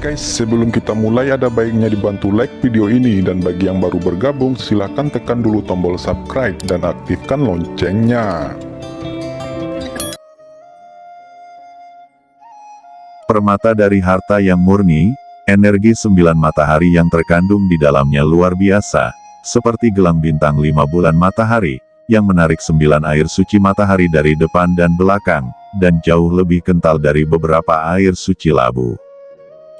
guys, sebelum kita mulai ada baiknya dibantu like video ini, dan bagi yang baru bergabung silahkan tekan dulu tombol subscribe dan aktifkan loncengnya. Permata dari harta yang murni, energi 9 matahari yang terkandung di dalamnya luar biasa, seperti gelang bintang 5 bulan matahari, yang menarik 9 air suci matahari dari depan dan belakang, dan jauh lebih kental dari beberapa air suci labu.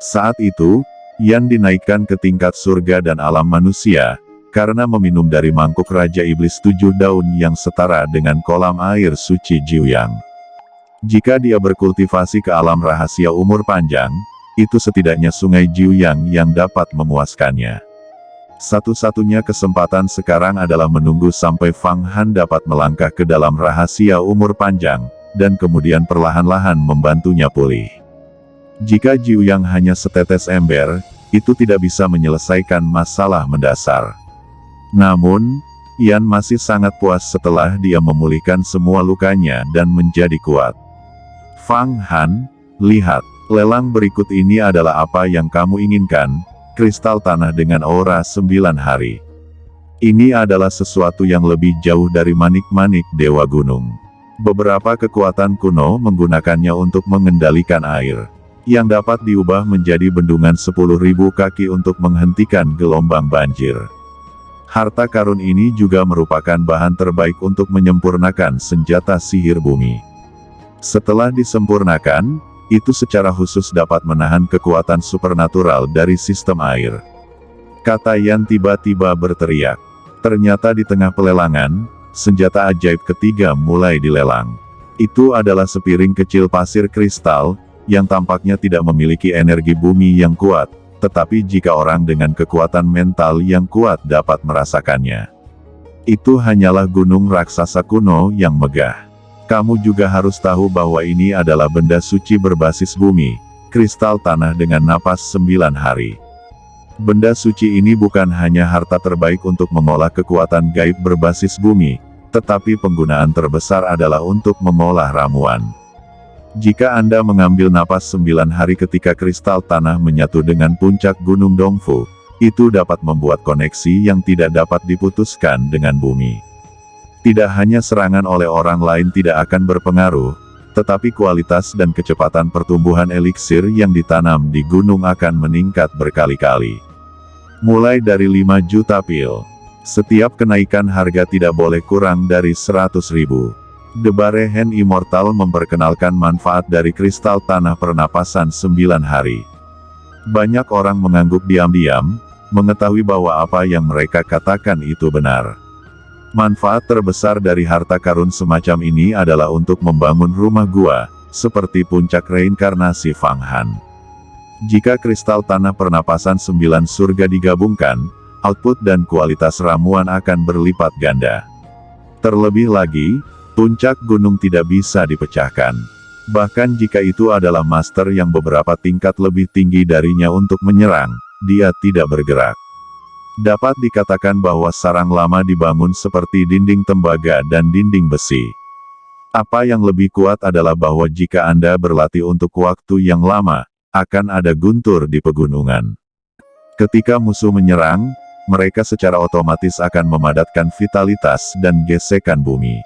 Saat itu, Yan dinaikkan ke tingkat surga dan alam manusia, karena meminum dari mangkuk Raja Iblis 7 daun yang setara dengan kolam air suci Jiuyang. Jika dia berkultivasi ke alam rahasia umur panjang, itu setidaknya sungai Jiuyang yang dapat memuaskannya. Satu-satunya kesempatan sekarang adalah menunggu sampai Fang Han dapat melangkah ke dalam rahasia umur panjang, dan kemudian perlahan-lahan membantunya pulih. Jika Jiuyang hanya setetes ember, itu tidak bisa menyelesaikan masalah mendasar. Namun, Yan masih sangat puas setelah dia memulihkan semua lukanya dan menjadi kuat. Fang Han, lihat, lelang berikut ini adalah apa yang kamu inginkan, kristal tanah dengan aura 9 hari. Ini adalah sesuatu yang lebih jauh dari manik-manik Dewa Gunung. Beberapa kekuatan kuno menggunakannya untuk mengendalikan air, yang dapat diubah menjadi bendungan 10.000 kaki untuk menghentikan gelombang banjir. Harta karun ini juga merupakan bahan terbaik untuk menyempurnakan senjata sihir bumi. Setelah disempurnakan, itu secara khusus dapat menahan kekuatan supernatural dari sistem air. Kata Yan tiba-tiba berteriak. Ternyata di tengah pelelangan, senjata ajaib ketiga mulai dilelang. Itu adalah sepiring kecil pasir kristal, yang tampaknya tidak memiliki energi bumi yang kuat, tetapi jika orang dengan kekuatan mental yang kuat dapat merasakannya. Itu hanyalah gunung raksasa kuno yang megah. Kamu juga harus tahu bahwa ini adalah benda suci berbasis bumi, kristal tanah dengan napas 9 hari. Benda suci ini bukan hanya harta terbaik untuk mengolah kekuatan gaib berbasis bumi, tetapi penggunaan terbesar adalah untuk mengolah ramuan. Jika Anda mengambil napas 9 hari ketika kristal tanah menyatu dengan puncak gunung Dongfu, itu dapat membuat koneksi yang tidak dapat diputuskan dengan bumi. Tidak hanya serangan oleh orang lain tidak akan berpengaruh, tetapi kualitas dan kecepatan pertumbuhan eliksir yang ditanam di gunung akan meningkat berkali-kali. Mulai dari 5 juta pil. Setiap kenaikan harga tidak boleh kurang dari 100.000. The Barehen Immortal memperkenalkan manfaat dari kristal tanah pernapasan 9 hari. Banyak orang mengangguk diam-diam, mengetahui bahwa apa yang mereka katakan itu benar. Manfaat terbesar dari harta karun semacam ini adalah untuk membangun rumah gua, seperti puncak reinkarnasi Fang Han. Jika kristal tanah pernapasan 9 surga digabungkan, output dan kualitas ramuan akan berlipat ganda. Terlebih lagi, puncak gunung tidak bisa dipecahkan. Bahkan jika itu adalah master yang beberapa tingkat lebih tinggi darinya untuk menyerang, dia tidak bergerak. Dapat dikatakan bahwa sarang lama dibangun seperti dinding tembaga dan dinding besi. Apa yang lebih kuat adalah bahwa jika Anda berlatih untuk waktu yang lama, akan ada guntur di pegunungan. Ketika musuh menyerang, mereka secara otomatis akan memadatkan vitalitas dan gesekan bumi.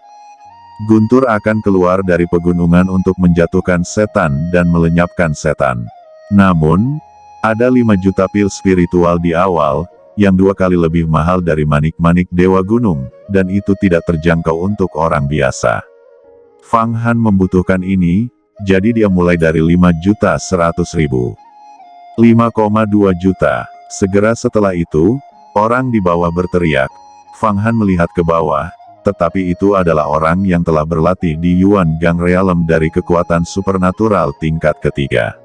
Guntur akan keluar dari pegunungan untuk menjatuhkan setan dan melenyapkan setan. Namun, ada 5 juta pil spiritual di awal, yang 2 kali lebih mahal dari manik-manik Dewa Gunung, dan itu tidak terjangkau untuk orang biasa. Fang Han membutuhkan ini, jadi dia mulai dari 5.100.000. 5,2 juta. Segera setelah itu, orang di bawah berteriak. Fang Han melihat ke bawah, tetapi itu adalah orang yang telah berlatih di Yuan Gang Realm dari kekuatan supernatural tingkat ketiga.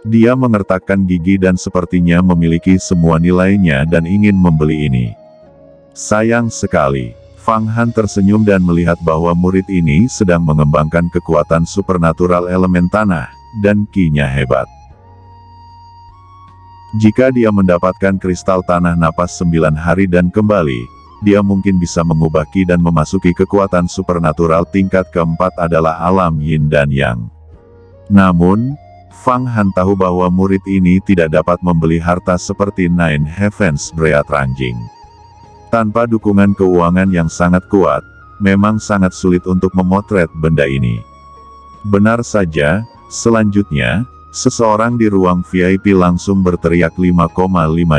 Dia mengertakkan gigi dan sepertinya memiliki semua nilainya dan ingin membeli ini. Sayang sekali. Fang Han tersenyum dan melihat bahwa murid ini sedang mengembangkan kekuatan supernatural elemen tanah, dan ki-nya hebat. Jika dia mendapatkan kristal tanah napas 9 hari dan kembali, dia mungkin bisa mengubah ki dan memasuki kekuatan supernatural tingkat keempat adalah alam yin dan yang. Namun, Fang Han tahu bahwa murid ini tidak dapat membeli harta seperti Nine Heavens Bread Ranjing. Tanpa dukungan keuangan yang sangat kuat, memang sangat sulit untuk memotret benda ini. Benar saja, selanjutnya, seseorang di ruang VIP langsung berteriak 5,5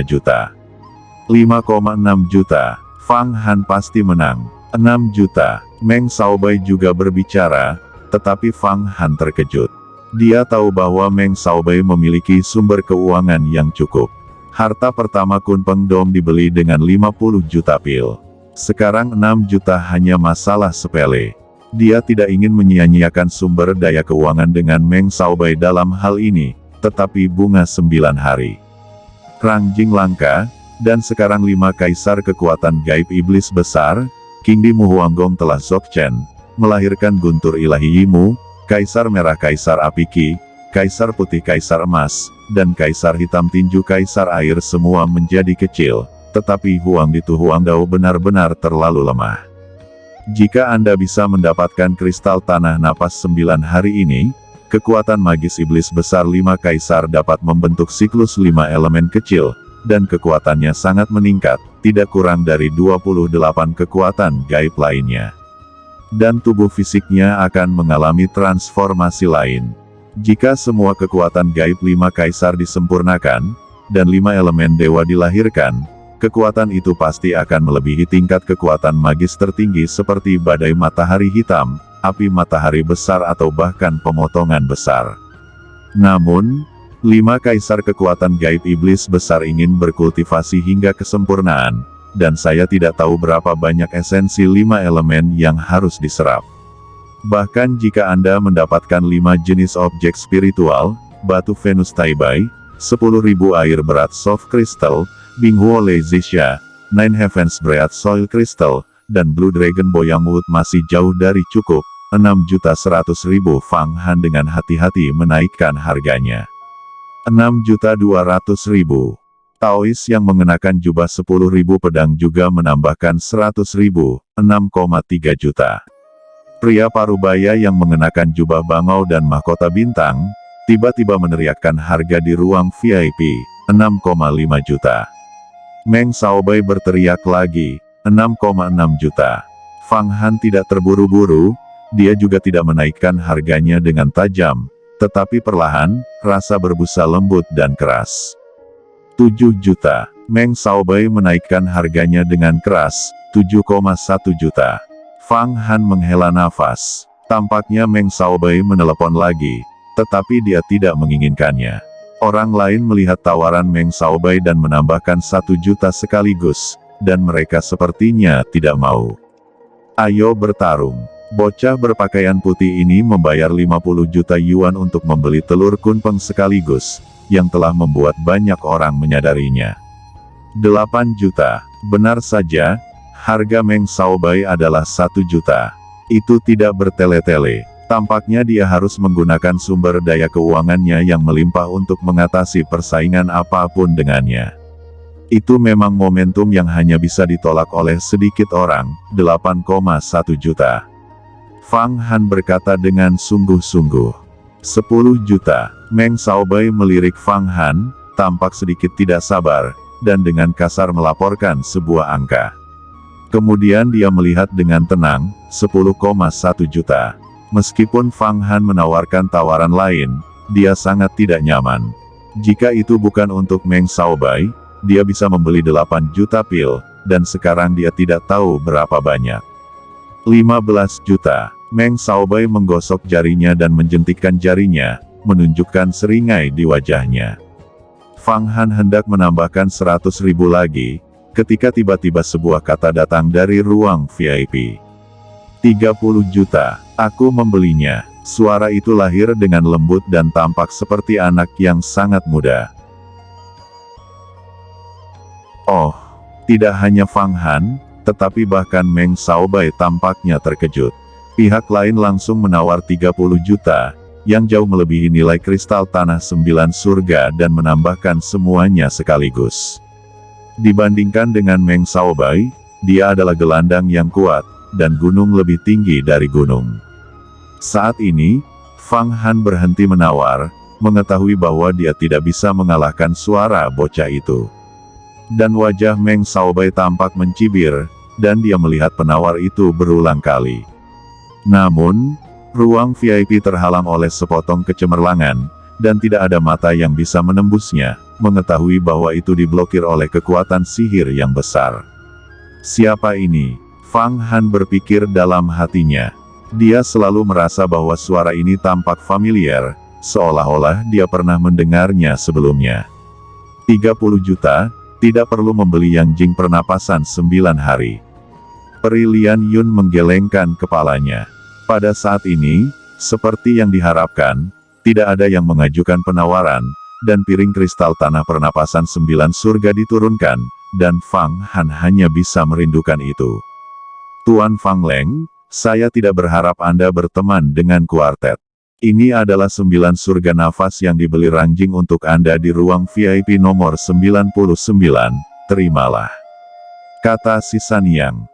juta. 5,6 juta, Fang Han pasti menang. 6 juta, Meng Xiaobai juga berbicara, tetapi Fang Han terkejut. Dia tahu bahwa Meng Xiaobai memiliki sumber keuangan yang cukup. Harta pertama Kunpeng Dom dibeli dengan 50 juta pil. Sekarang 6 juta hanya masalah sepele. Dia tidak ingin menyia-nyiakan sumber daya keuangan dengan Meng Xiaobai dalam hal ini, tetapi bunga 9 hari. Ranjing langka, dan sekarang 5 kaisar kekuatan gaib iblis besar, King Di Muhuanggong telah Dzogchen, melahirkan guntur ilahi Yimu, kaisar merah kaisar api Qi, kaisar putih kaisar emas, dan kaisar hitam tinju kaisar air semua menjadi kecil, tetapi Huang Di Huangdao benar-benar terlalu lemah. Jika Anda bisa mendapatkan kristal tanah napas 9 hari ini, kekuatan magis iblis besar 5 kaisar dapat membentuk siklus 5 elemen kecil, dan kekuatannya sangat meningkat, tidak kurang dari 28 kekuatan gaib lainnya. Dan tubuh fisiknya akan mengalami transformasi lain. Jika semua kekuatan gaib 5 kaisar disempurnakan, dan 5 elemen dewa dilahirkan, kekuatan itu pasti akan melebihi tingkat kekuatan magis tertinggi seperti badai matahari hitam, api matahari besar atau bahkan pemotongan besar. Namun, 5 kaisar kekuatan gaib iblis besar ingin berkultivasi hingga kesempurnaan, dan saya tidak tahu berapa banyak esensi 5 elemen yang harus diserap. Bahkan jika Anda mendapatkan 5 jenis objek spiritual, batu Venus Taibai, 10.000 air berat soft crystal, Binghuo Lei Zixia, Nine Heavens Bread Soil Crystal, dan Blue Dragon Boyang Wood masih jauh dari cukup. 6.100.000 Fang Han dengan hati-hati menaikkan harganya. 6.200.000. Taois yang mengenakan jubah 10.000 pedang juga menambahkan 100.000, 6,3 juta. Pria parubaya yang mengenakan jubah bangau dan mahkota bintang, tiba-tiba meneriakkan harga di ruang VIP, 6,5 juta. Meng Xiaobai berteriak lagi, 6,6 juta. Fang Han tidak terburu-buru, dia juga tidak menaikkan harganya dengan tajam, tetapi perlahan, rasa berbusa lembut dan keras. 7 juta. Meng Xiaobai menaikkan harganya dengan keras, 7,1 juta. Fang Han menghela nafas. Tampaknya Meng Xiaobai menelepon lagi, tetapi dia tidak menginginkannya. Orang lain melihat tawaran Meng Xiaobai dan menambahkan 1 juta sekaligus, dan mereka sepertinya tidak mau. Ayo bertarung. Bocah berpakaian putih ini membayar 50 juta yuan untuk membeli telur kunpeng sekaligus, yang telah membuat banyak orang menyadarinya. 8 juta. Benar saja, harga Meng Xiaobai adalah 1 juta. Itu tidak bertele-tele. Tampaknya dia harus menggunakan sumber daya keuangannya yang melimpah untuk mengatasi persaingan apapun dengannya. Itu memang momentum yang hanya bisa ditolak oleh sedikit orang, 8,1 juta. Fang Han berkata dengan sungguh-sungguh. 10 juta. Meng Xiaobai melirik Fang Han, tampak sedikit tidak sabar, dan dengan kasar melaporkan sebuah angka. Kemudian dia melihat dengan tenang, 10,1 juta. Meskipun Fang Han menawarkan tawaran lain, dia sangat tidak nyaman. Jika itu bukan untuk Meng Xiaobai, dia bisa membeli 8 juta pil, dan sekarang dia tidak tahu berapa banyak. 15 juta. Meng Xiaobai menggosok jarinya dan menjentikkan jarinya, menunjukkan seringai di wajahnya. Fang Han hendak menambahkan 100.000 lagi, ketika tiba-tiba sebuah kata datang dari ruang VIP. 30 juta. Aku membelinya. Suara itu lahir dengan lembut dan tampak seperti anak yang sangat muda. Oh, tidak hanya Fang Han, tetapi bahkan Meng Xiaobai tampaknya terkejut. Pihak lain langsung menawar 30 juta, yang jauh melebihi nilai kristal tanah 9 surga dan menambahkan semuanya sekaligus. Dibandingkan dengan Meng Xiaobai, dia adalah gelandang yang kuat, dan gunung lebih tinggi dari gunung. Saat ini, Fang Han berhenti menawar, mengetahui bahwa dia tidak bisa mengalahkan suara bocah itu. Dan wajah Meng Xiaobai tampak mencibir, dan dia melihat penawar itu berulang kali. Namun, ruang VIP terhalang oleh sepotong kecemerlangan, dan tidak ada mata yang bisa menembusnya, mengetahui bahwa itu diblokir oleh kekuatan sihir yang besar. Siapa ini? Fang Han berpikir dalam hatinya. Dia selalu merasa bahwa suara ini tampak familiar, seolah-olah dia pernah mendengarnya sebelumnya. 30 juta, tidak perlu membeli yang jing pernapasan 9 hari. Peri Lian Yun menggelengkan kepalanya. Pada saat ini, seperti yang diharapkan, tidak ada yang mengajukan penawaran, dan piring kristal tanah pernapasan 9 surga diturunkan, dan Fang Han hanya bisa merindukan itu. Tuan Fang Leng, saya tidak berharap Anda berteman dengan kuartet. Ini adalah 9 surga nafas yang dibeli ranjing untuk Anda di ruang VIP nomor 99, terimalah. Kata si Sanyang.